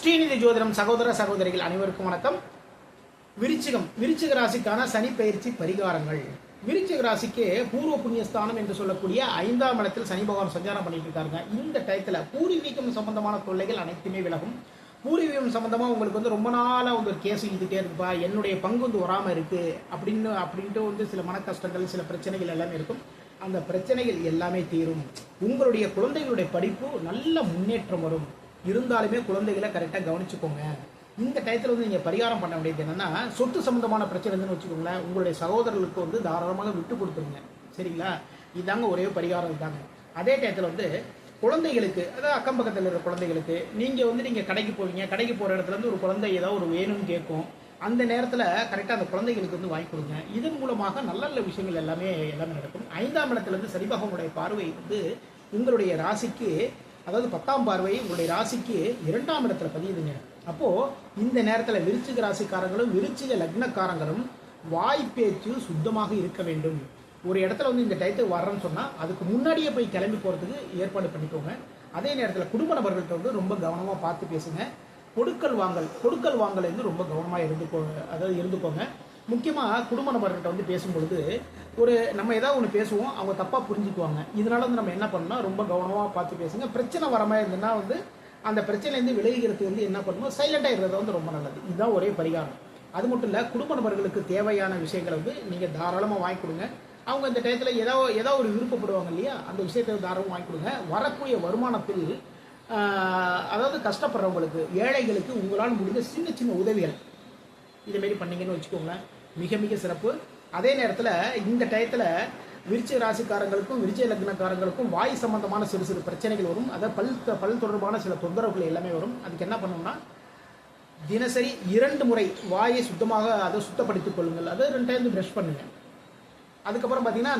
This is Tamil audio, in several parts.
ஸ்ரீநிதி ஜோதிடம் சகோதர சகோதரிகள் அனைவருக்கும் வணக்கம். விருச்சிக ராசிக்கான சனி பயிற்சி பரிகாரங்கள். விருச்சிக ராசிக்கு பூர்வ புண்ணியஸ்தானம் என்று சொல்லக்கூடிய 5ஆம் இடத்தில் சனி பகவான் சஞ்சாரம் பண்ணிட்டு இருக்காருங்க. இந்த டயத்தில் பூர்வீகம் சம்பந்தமான தொல்லைகள் அனைத்துமே விலகும். பூர்வீகம் சம்பந்தமாக உங்களுக்கு வந்து ரொம்ப நாளாக ஒரு கேஸ் இருந்துகிட்டே இருக்குப்பா, என்னுடைய பங்கு வந்து வராமல் இருக்கு அப்படின்ட்டு வந்து சில மன கஷ்டங்கள், சில பிரச்சனைகள் எல்லாமே இருக்கும். அந்த பிரச்சனைகள் எல்லாமே தீரும். உங்களுடைய குழந்தைகளுடைய படிப்பு நல்ல முன்னேற்றம் வரும். இருந்தாலுமே குழந்தைகளை கரெக்டாக கவனிச்சுக்கோங்க. இந்த டயத்தில் வந்து நீங்கள் பரிகாரம் பண்ண வேண்டியது என்னென்னா, சொத்து சம்மந்தமான பிரச்சனை இருந்துன்னு வச்சுக்கோங்களேன், உங்களுடைய சகோதரர்களுக்கு வந்து தாராளமாக விட்டு கொடுத்துருங்க. சரிங்களா? இதாங்க ஒரே பரிகாரம் இதாங்க. அதே டயத்தில் வந்து குழந்தைகளுக்கு, அதாவது அக்கம் பக்கத்தில் இருக்கிற குழந்தைகளுக்கு, நீங்கள் கடைக்கு போவீங்க, கடைக்கு போகிற இடத்துல இருந்து ஒரு குழந்தை ஏதாவது ஒரு வேணும்னு கேட்கும். அந்த நேரத்தில் கரெக்டாக அந்த குழந்தைகளுக்கு வந்து வாங்கி கொடுங்க. இதன் மூலமாக நல்ல நல்ல விஷயங்கள் எல்லாமே நடக்கும். 5ஆம் இடத்துலேருந்து சனி பகவானுடைய பார்வை வந்து உங்களுடைய ராசிக்கு, அதாவது 10ஆம் பார்வை உங்களுடைய ராசிக்கு 2ஆம் இடத்துல பதியுதுங்க. அப்போது இந்த நேரத்தில் விருச்சிக ராசிக்காரங்களும் விருச்சிக லக்னக்காரங்களும் வாய் பேச்சு சுத்தமாக இருக்க வேண்டும். ஒரு இடத்துல வந்து இந்த டயத்துக்கு வர்றேன்னு சொன்னால் அதுக்கு முன்னாடியே போய் கிளம்பி போகிறதுக்கு ஏற்பாடு பண்ணிக்கோங்க. அதே நேரத்தில் குடும்ப நபர்கள்ட்ட வந்து ரொம்ப கவனமாக பார்த்து பேசுங்க. கொடுக்கல் வாங்கல் வந்து ரொம்ப கவனமாக இருந்துக்கோங்க. முக்கியமாக குடும்ப நபர்கிட்ட வந்து பேசும்பொழுது நம்ம ஏதாவது ஒன்று பேசுவோம், அவங்க தப்பாக புரிஞ்சுக்குவாங்க. இதனால வந்து நம்ம என்ன பண்ணணும், ரொம்ப கவனமாக பார்த்து பேசுங்க. பிரச்சனை வர மாதிரி இருந்ததுன்னா வந்து அந்த பிரச்சனைலேருந்து விலகிறதுக்கு வந்து என்ன பண்ணணும், சைலண்டாக இருக்கிறது வந்து ரொம்ப நல்லது. இதுதான் ஒரே பரிகாரம். அது மட்டும் இல்லை, குடும்ப நபர்களுக்கு தேவையான விஷயங்களை வந்து நீங்கள் தாராளமாக வாங்கி கொடுங்க. அவங்க இந்த டயத்தில் ஏதாவது ஒரு விருப்பப்படுவாங்க இல்லையா, அந்த விஷயத்தை தாராளமாக வாங்கி கொடுங்க. வரக்கூடிய வருமானத்தில் அதாவது கஷ்டப்படுறவங்களுக்கு, ஏழைகளுக்கு உங்களால் முடிந்த சின்ன சின்ன உதவிகள் இதுமாரி பண்ணீங்கன்னு வச்சுக்கோங்களேன், மிக மிக சிறப்பு. அதே நேரத்தில் இந்த டயத்தில் விருச்சிக ராசிக்காரங்களுக்கும் விருச்சிக லக்னக்காரங்களுக்கும் வாய் சம்பந்தமான சிறு சிறு பிரச்சனைகள் வரும். அதாவது பல் தொடர்பான சில தொந்தரவுகள் எல்லாமே வரும். அதுக்கு என்ன பண்ணணும்னா, தினசரி 2 முறை வாயை சுத்தப்படுத்திக் கொள்ளுங்கள். அதை 2 டைம் ப்ரஷ் பண்ணுங்க. அதுக்கப்புறம் பார்த்தீங்கன்னா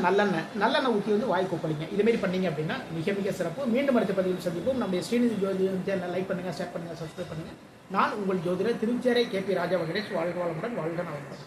நல்லெண்ணெய் ஊற்றி வந்து வாய் கொப்பளிங்க. இதுமாரி பண்ணீங்க அப்படின்னா மிக மிக சிறப்பு. மீண்டும் அடுத்த பதிவில் சந்திப்போம். நம்முடைய ஸ்ரீநிதி ஜோதிடம் சேனலை லைக் பண்ணுங்கள், ஷேர் பண்ணுங்கள், சப்ஸ்கிரைப் பண்ணுங்கள். நான் உங்கள் ஜோதிடர் திருச்சேரை KP ராஜா வெங்கடேஷ். வாழ்க வளமுடன், வாழ்க நலமுடன்.